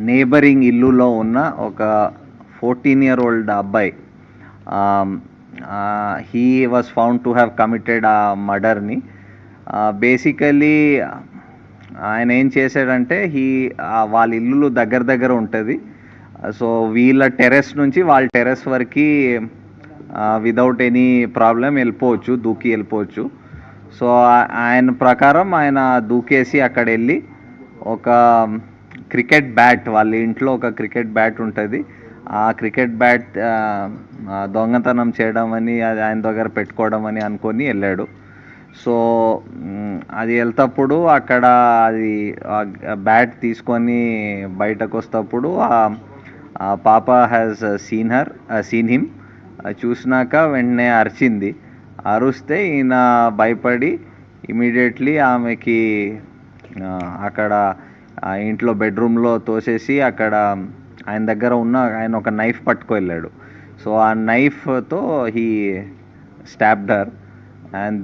Neighbouring ఇల్లులో ఉన్న ఒక 14-year-old అబ్బాయి, he was found to have committed ఆ మర్డర్ని. బేసికలీ ఆయన ఏం చేశాడంటే వాళ్ళ ఇల్లు దగ్గర దగ్గర ఉంటుంది. సో వీళ్ళ టెర్రస్ నుంచి వాళ్ళ టెర్రస్ వరకు వితౌట్ ఎనీ ప్రాబ్లం వెళ్ళిపోవచ్చు, దూకి వెళ్ళిపోవచ్చు. సో ఆయన ప్రకారం ఆయన దూకేసి అక్కడ వెళ్ళి ఒక క్రికెట్ బ్యాట్, వాళ్ళ ఇంట్లో ఒక క్రికెట్ బ్యాట్ ఉంటుంది, ఆ క్రికెట్ బ్యాట్ దొంగతనం చేయడం అని, అది ఆయన దగ్గర పెట్టుకోవడం అని అనుకొని వెళ్ళాడు. సో అది వెళ్తప్పుడు అక్కడ అది బ్యాట్ తీసుకొని బయటకు వస్తప్పుడు పాప హ్యాస్ సీన్ హిమ్. చూసినాక వెంటనే అరిచింది. అరుస్తే ఈయన భయపడి ఇమీడియట్లీ ఆమెకి అక్కడ ఇంట్లో బెడ్రూమ్లో తోసేసి అక్కడ ఆయన ఒక నైఫ్ పట్టుకు వెళ్ళాడు. సో ఆ నైఫ్తో హీ స్టాబ్డ్ హర్ అండ్